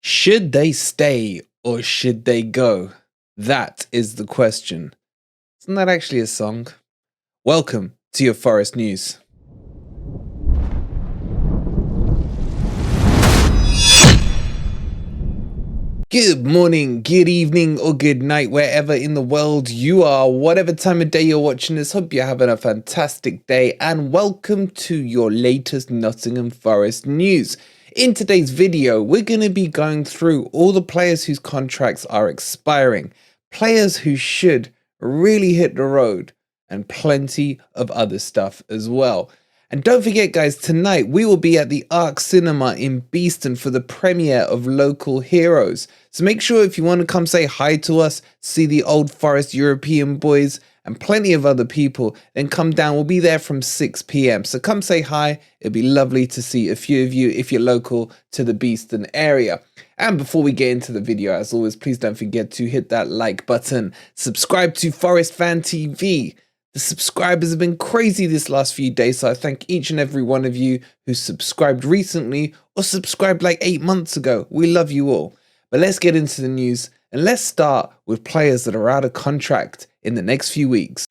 Should they stay or should they go? That is the question. Isn't that actually a song? Welcome to your Forest News. Good morning, good evening, or good night, wherever in the world you are, whatever time of day you're watching this. Hope you're having a fantastic day, and welcome to your latest Nottingham Forest news. In today's video, we're going to be going through all the players whose contracts are expiring, players who should really hit the road, and plenty of other stuff as well. And don't forget, guys, tonight we will be at the Arc Cinema in Beeston for the premiere of Local Heroes. So make sure if you want to come say hi to us, see the Old Forest European boys and plenty of other people, then come down. We'll be there from 6 p.m. So come say hi. It'd be lovely to see a few of you if you're local to the Beeston area. And before we get into the video, as always, please don't forget to hit that like button. Subscribe to Forest Fan TV. The subscribers have been crazy this last few days, so I thank each and every one of you who subscribed recently or subscribed like 8 months ago. We love you all. But let's get into the news, and let's start with players that are out of contract in the next few weeks.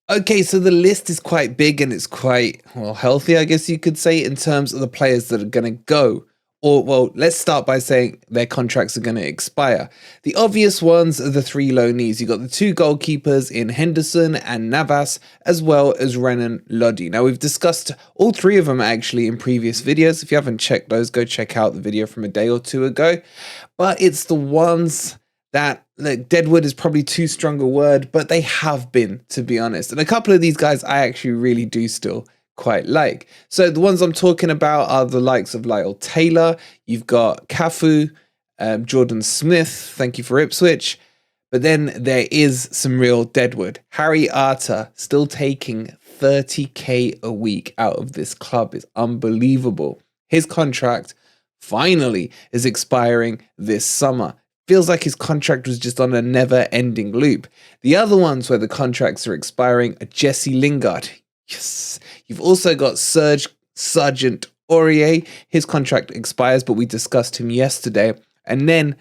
Okay, so the list is quite big and it's quite, well, healthy, I guess you could say, in terms of the players that are going to go. Or, well, let's start by saying their contracts are going to expire. The obvious ones are the three loanees. You've got the two goalkeepers in Henderson and Navas, as well as RENAN, LODI. Now, we've discussed all three of them actually in previous videos. If you haven't checked those, go check out the video from a day or two ago. But it's the ones that, like, Deadwood is probably too strong a word, but they have been, to be honest. And a couple of these guys I actually really do still quite like. So the ones I'm talking about are the likes of Lyle Taylor. You've got Cafu, Jordan Smith. Thank you for Ipswich. But then there is some real Deadwood. Harry Arter still taking 30k a week out of this club is unbelievable. His contract finally is expiring this summer. Feels like his contract was just on a never-ending loop. The other ones where the contracts are expiring are Jesse Lingard. Yes. You've also got Sergeant Aurier. His contract expires, but we discussed him yesterday. And then,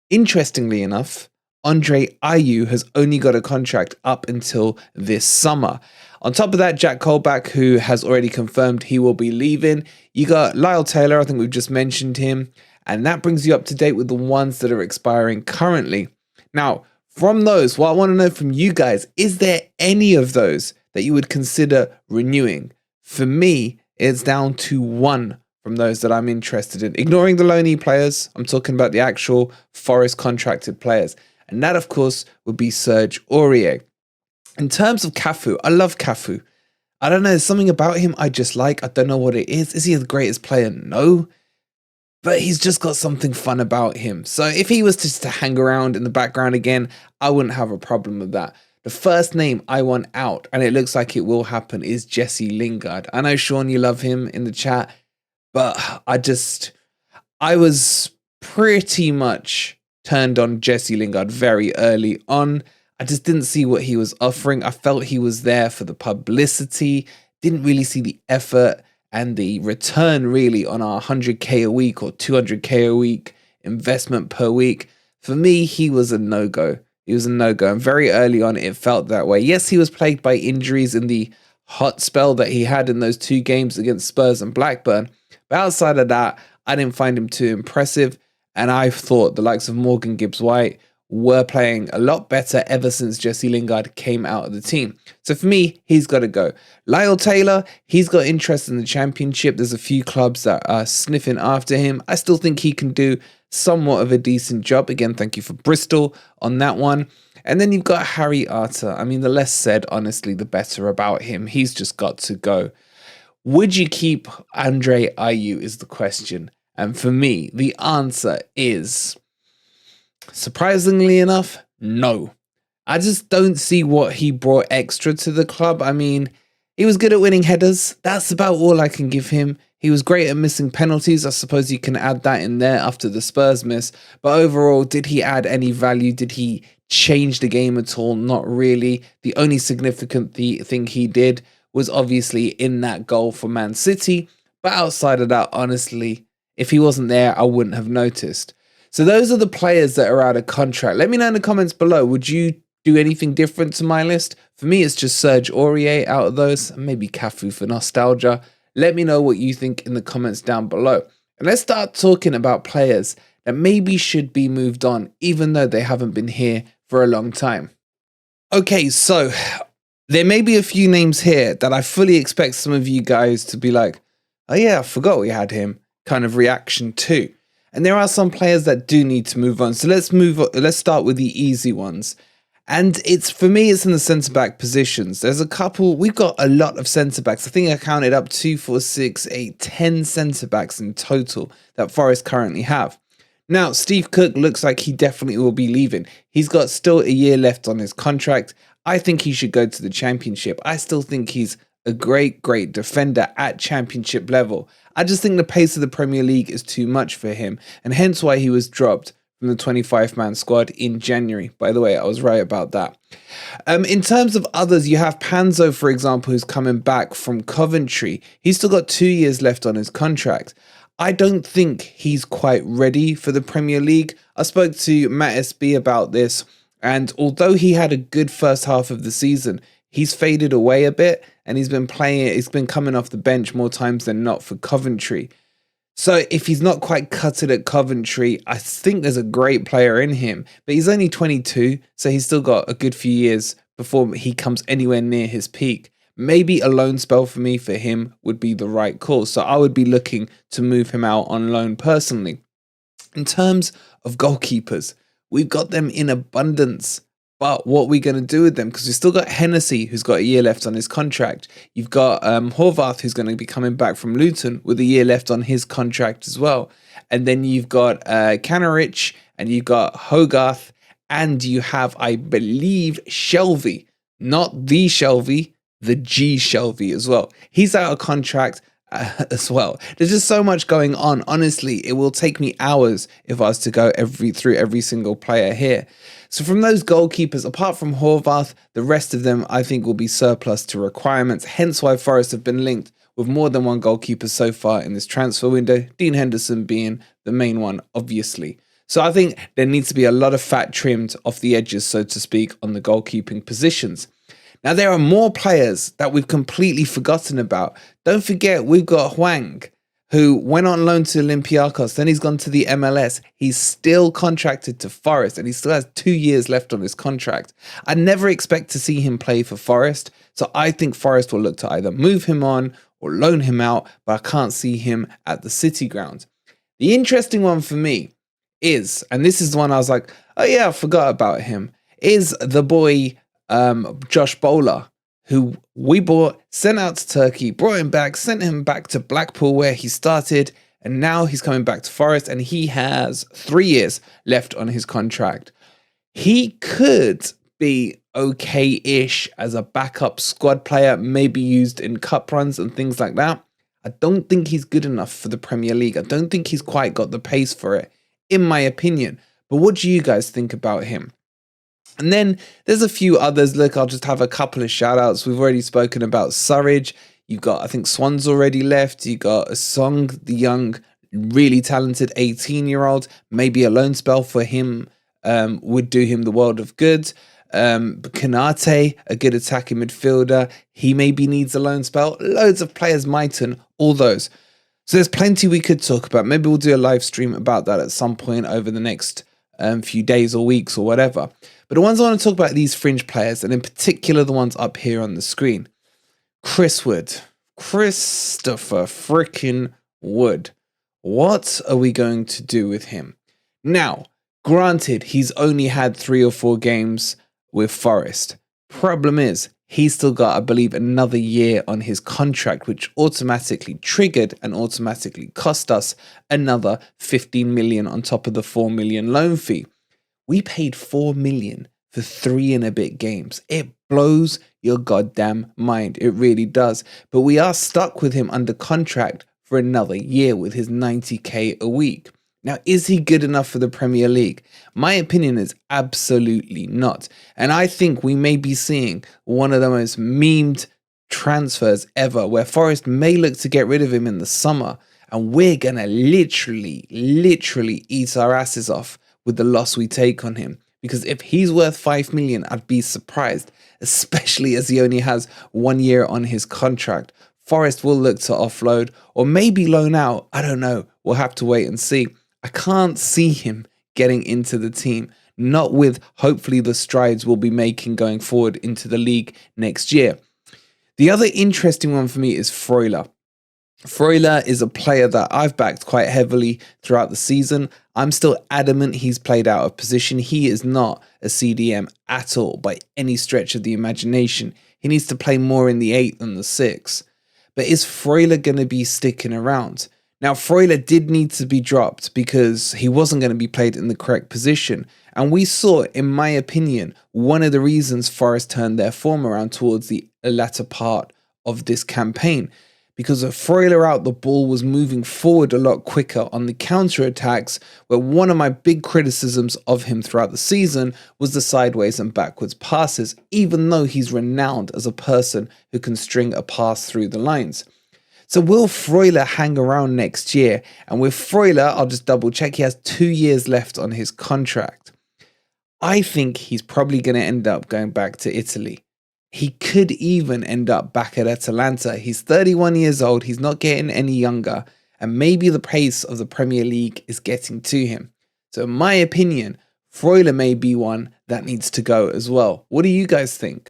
interestingly enough, Andre Ayew has only got a contract up until this summer. On top of that, Jack Colback, who has already confirmed he will be leaving. You got Lyle Taylor, I think we've just mentioned him. And that brings you up to date with the ones that are expiring currently. Now, from those, what I want to know from you guys, is there any of those that you would consider renewing? For me, it's down to one from those that I'm interested in. Ignoring the loanee players, I'm talking about the actual Forest contracted players. And that, of course, would be Serge Aurier. In terms of Cafu, I love Cafu. I don't know, there's something about him I just like. I don't know what it is. Is he the greatest player? No. But he's just got something fun about him. So if he was just to hang around in the background again, I wouldn't have a problem with that. The first name I want out, and it looks like it will happen, is Jesse Lingard. I know, Sean, you love him in the chat, but I was pretty much turned on Jesse Lingard very early on. I just didn't see what he was offering. I felt he was there for the publicity, didn't really see the effort and the return really on our 100k a week or 200k a week investment per week. For me, he was a no-go. He was a no-go, and very early on it felt that way. Yes, he was plagued by injuries in the hot spell that he had in those 2 games against Spurs and Blackburn. But outside of that, I didn't find him too impressive, and I thought the likes of Morgan Gibbs-White were playing a lot better ever since Jesse Lingard came out of the team. So for me, he's got to go. Lyle Taylor, he's got interest in the Championship. There's a few clubs that are sniffing after him. I still think he can do somewhat of a decent job. Again, thank you for Bristol on that one. And then you've got Harry Arter. I mean, the less said, honestly, the better about him. He's just got to go. Would you keep Andre Ayew is the question. And for me, the answer is, surprisingly enough, no. I just don't see what he brought extra to the club. I mean, he was good at winning headers. That's about all I can give him. He was great at missing penalties. I suppose you can add that in there after the Spurs miss. But overall, did he add any value? Did he change the game at all? Not really. The only significant thing he did was obviously in that goal for Man City. But outside of that, honestly, if he wasn't there, I wouldn't have noticed. So those are the players that are out of contract. Let me know in the comments below. Would you do anything different to my list? For me, it's just Serge Aurier out of those, and maybe Cafu for nostalgia. Let me know what you think in the comments down below. And let's start talking about players that maybe should be moved on, even though they haven't been here for a long time. Okay, so there may be a few names here that I fully expect some of you guys to be like, oh yeah, I forgot we had him, kind of reaction to. And there are some players that do need to move on. So let's start with the easy ones. And for me, it's in the centre-back positions. There's a couple, we've got a lot of centre-backs. I think I counted up 2, 4, 6, 8, 10 centre-backs in total that Forest currently have. Now, Steve Cook looks like he definitely will be leaving. He's got still a year left on his contract. I think he should go to the Championship. I still think he's a great defender at Championship level. I just think the pace of the Premier League is too much for him, and hence why he was dropped from the 25-man squad in January. By the way, I was right about that. In terms of others, you have Panzo, for example, who's coming back from Coventry. He's still got 2 years left on his contract. I don't think he's quite ready for the Premier League. I spoke to Matt SB about this, and although he had a good first half of the season, he's faded away a bit, and he's been coming off the bench more times than not for Coventry. So if he's not quite cut it at Coventry, I think there's a great player in him, but he's only 22, so he's still got a good few years before he comes anywhere near his peak. Maybe a loan spell for me for him would be the right call, so I would be looking to move him out on loan personally. In terms of goalkeepers, we've got them in abundance. But what are we going to do with them? Because we've still got Hennessy, who's got a year left on his contract. You've got Horvath, who's going to be coming back from Luton with a year left on his contract as well. And then you've got Kanarich, and you've got Hogarth, and you have, I believe, Shelvey. Not the Shelvey, the G Shelvey as well. He's out of contract as well. There's just so much going on. Honestly, it will take me hours if I was to go through every single player here. So from those goalkeepers, apart from Horvath, the rest of them I think will be surplus to requirements. Hence why Forest have been linked with more than one goalkeeper so far in this transfer window, Dean Henderson being the main one, obviously. So I think there needs to be a lot of fat trimmed off the edges, so to speak, on the goalkeeping positions. Now, there are more players that we've completely forgotten about. Don't forget, we've got Hwang, who went on loan to Olympiacos, then he's gone to the MLS. He's still contracted to Forest, and he still has 2 years left on his contract. I never expect to see him play for Forest, so I think Forest will look to either move him on or loan him out, but I can't see him at the City ground. The interesting one for me is, and this is the one I was like, oh yeah, I forgot about him, is the boy Josh Bowler, who we bought, sent out to Turkey, brought him back, sent him back to Blackpool where he started, and now he's coming back to Forest, and he has 3 years left on his contract. He could be okay-ish as a backup squad player, maybe used in cup runs and things like that. I don't think he's good enough for the Premier League. I don't think he's quite got the pace for it, in my opinion. But what do you guys think about him? And then there's a few others. Look, I'll just have a couple of shout outs. We've already spoken about Surridge. You've got, I think Swan's already left. You got a Song, the young, really talented 18-year-old. Maybe a loan spell for him would do him the world of good. Kanate, a good attacking midfielder. He maybe needs a loan spell. Loads of players, Mighton, all those. So there's plenty we could talk about. Maybe we'll do a live stream about that at some point over the next few days or weeks or whatever. But the ones I want to talk about are these fringe players, and in particular the ones up here on the screen. Chris Wood. Christopher freaking Wood. What are we going to do with him? Now, granted, he's only had 3 or 4 games with Forest. Problem is, he's still got, I believe, another year on his contract, which automatically triggered and automatically cost us another 15 million on top of the 4 million loan fee. We paid 4 million for 3 and a bit games. It blows your goddamn mind. It really does. But we are stuck with him under contract for another year with his 90k a week. Now, is he good enough for the Premier League? My opinion is absolutely not. And I think we may be seeing one of the most memed transfers ever, where Forest may look to get rid of him in the summer. and we're going to literally eat our asses off with the loss we take on him. Because if he's worth 5 million, I'd be surprised, especially as he only has 1 year on his contract. Forest will look to offload or maybe loan out. I don't know. We'll have to wait and see. I can't see him getting into the team, not with hopefully the strides we'll be making going forward into the league next year. The other interesting one for me is Freuler. Freuler is a player that I've backed quite heavily throughout the season. I'm still adamant he's played out of position. He is not a CDM at all by any stretch of the imagination. He needs to play more in the 8 than the 6. But is Freuler going to be sticking around? Now, Freuler did need to be dropped because he wasn't going to be played in the correct position. And we saw, in my opinion, one of the reasons Forest turned their form around towards the latter part of this campaign. Because of Freuler out, the ball was moving forward a lot quicker on the counter-attacks, where one of my big criticisms of him throughout the season was the sideways and backwards passes, even though he's renowned as a person who can string a pass through the lines. So will Freuler hang around next year? And with Freuler, I'll just double check, he has 2 years left on his contract. I think he's probably going to end up going back to Italy. He could even end up back at Atalanta. He's 31 years old. He's not getting any younger. And maybe the pace of the Premier League is getting to him. So in my opinion, Freuler may be one that needs to go as well. What do you guys think?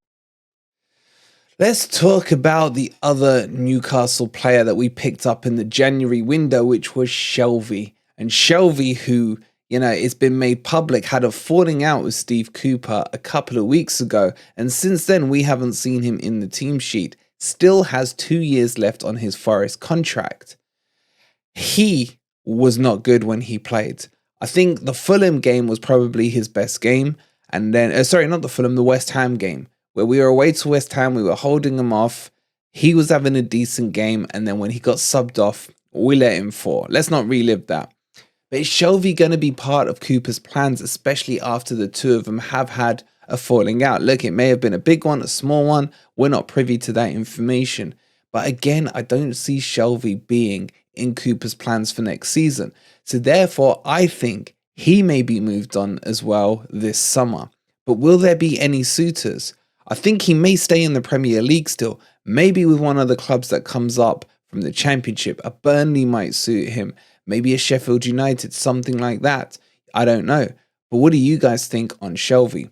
Let's talk about the other Newcastle player that we picked up in the January window, which was Shelvey. And Shelvey, who, it's been made public, had a falling out with Steve Cooper a couple of weeks ago. And since then, we haven't seen him in the team sheet. Still has 2 years left on his Forest contract. He was not good when he played. I think the Fulham game was probably his best game. And then, the West Ham game, where we were away to West Ham, we were holding him off. He was having a decent game. And then when he got subbed off, we let him fall. Let's not relive that. But is Shelvey going to be part of Cooper's plans, especially after the two of them have had a falling out? Look, it may have been a big one, a small one. We're not privy to that information. But again, I don't see Shelvey being in Cooper's plans for next season. So therefore, I think he may be moved on as well this summer. But will there be any suitors? I think he may stay in the Premier League still, maybe with one of the clubs that comes up from the Championship. A Burnley might suit him. Maybe a Sheffield United, something like that. I don't know. But what do you guys think on Shelvey?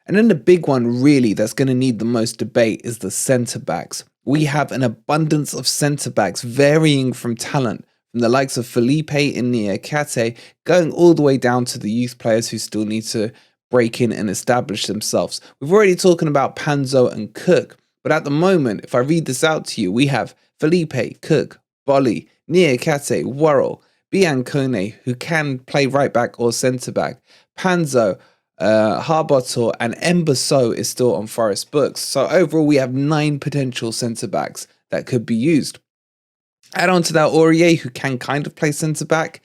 And then the big one really that's going to need the most debate is the centre-backs. We have an abundance of centre-backs varying from talent, from the likes of Felipe and Niakate, going all the way down to the youth players who still need to break in and establish themselves. We've already talking about Panzo and Cook, but at the moment, if I read this out to you, we have Felipe, Cook, Bolly, Niakate, Worrell, Biancone, who can play right back or centre back, Panzo, Harbottle, and Embasso is still on Forest books. So overall, we have 9 potential centre backs that could be used. Add on to that Aurier, who can kind of play centre back.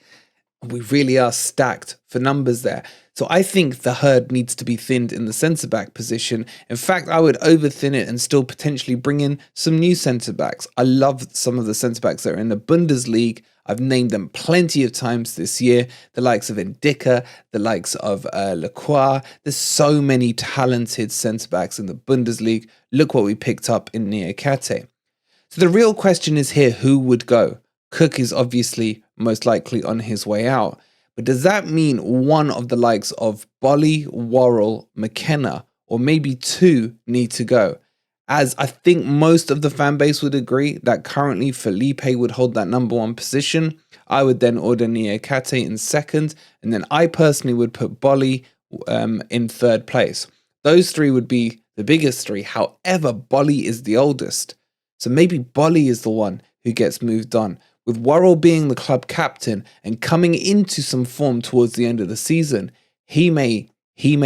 We really are stacked for numbers there. So I think the herd needs to be thinned in the centre-back position. In fact, I would over-thin it and still potentially bring in some new centre-backs. I love some of the centre-backs that are in the Bundesliga. I've named them plenty of times this year. The likes of Ndicka, the likes of Lacroix. There's so many talented centre-backs in the Bundesliga. Look what we picked up in Niakate. So the real question is here, who would go? Cook is obviously most likely on his way out. But does that mean one of the likes of Bolly, Worrell, McKenna, or maybe 2 need to go? As I think most of the fan base would agree that currently Felipe would hold that number 1 position. I would then order Niakate in second, and then I personally would put Bolly in third place. Those 3 would be the biggest 3. However, Bolly is the oldest. So maybe Bolly is the one who gets moved on. With Worrell being the club captain and coming into some form towards the end of the season, he may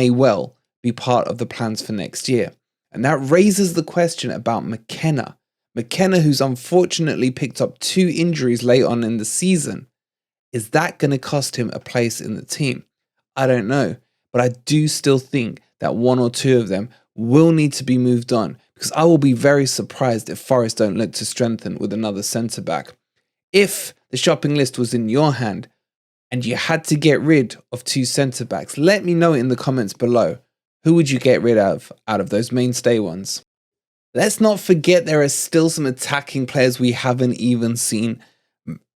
well be part of the plans for next year. And that raises the question about McKenna. McKenna, who's unfortunately picked up 2 injuries late on in the season. Is that going to cost him a place in the team? I don't know. But I do still think that 1 or 2 of them will need to be moved on, because I will be very surprised if Forest don't look to strengthen with another centre-back. If the shopping list was in your hand and you had to get rid of 2 centre backs, let me know in the comments below. Who would you get rid of out of those mainstay ones? Let's not forget there are still some attacking players we haven't even seen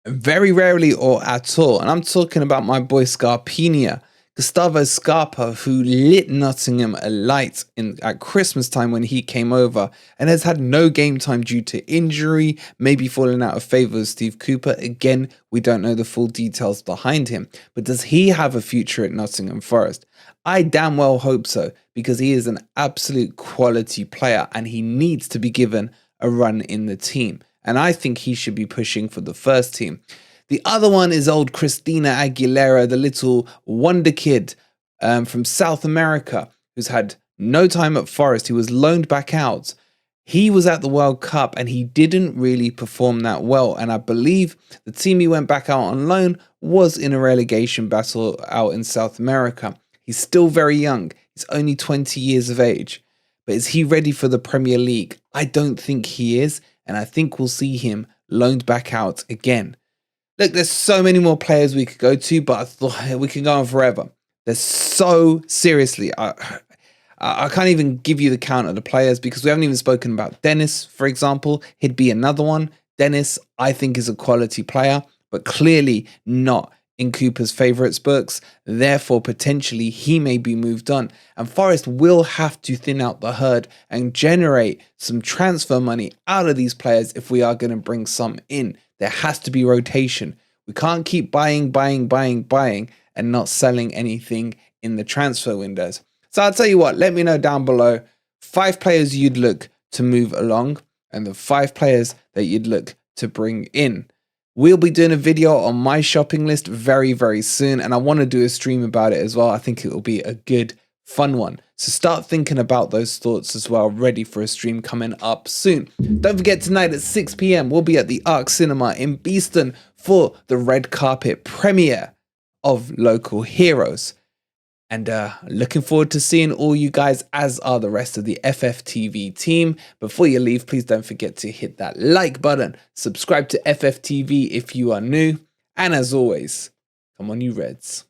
very rarely or at all. And I'm talking about my boy Scarpina, Gustavo Scarpa, who lit Nottingham alight at Christmas time when he came over and has had no game time due to injury, maybe falling out of favour with Steve Cooper. Again, we don't know the full details behind him. But does he have a future at Nottingham Forest? I damn well hope so, because he is an absolute quality player and he needs to be given a run in the team. And I think he should be pushing for the first team. The other one is old Cristina Aguilera, the little wonder kid from South America, who's had no time at Forest. He was loaned back out. He was at the World Cup and he didn't really perform that well. And I believe the team he went back out on loan was in a relegation battle out in South America. He's still very young. He's only 20 years of age. But is he ready for the Premier League? I don't think he is. And I think we'll see him loaned back out again. Look, there's so many more players we could go to, but I thought we could go on forever. There's so, seriously, I can't even give you the count of the players because we haven't even spoken about Dennis, for example. He'd be another one. Dennis, I think, is a quality player, but clearly not in Cooper's favourites books. Therefore, potentially, he may be moved on. And Forest will have to thin out the herd and generate some transfer money out of these players if we are going to bring some in. There has to be rotation. We can't keep buying and not selling anything in the transfer windows. So I'll tell you what, let me know down below 5 players you'd look to move along and the 5 players that you'd look to bring in. We'll be doing a video on my shopping list very, very soon, and I want to do a stream about it as well. I think it will be a good, fun one. So start thinking about those thoughts as well, ready for a stream coming up soon. Don't forget, tonight at 6 PM, we'll be at the Arc Cinema in Beeston for the red carpet premiere of Local Heroes. And looking forward to seeing all you guys, as are the rest of the FFTV team. Before you leave, please don't forget to hit that like button. Subscribe to FFTV if you are new. And as always, come on you Reds.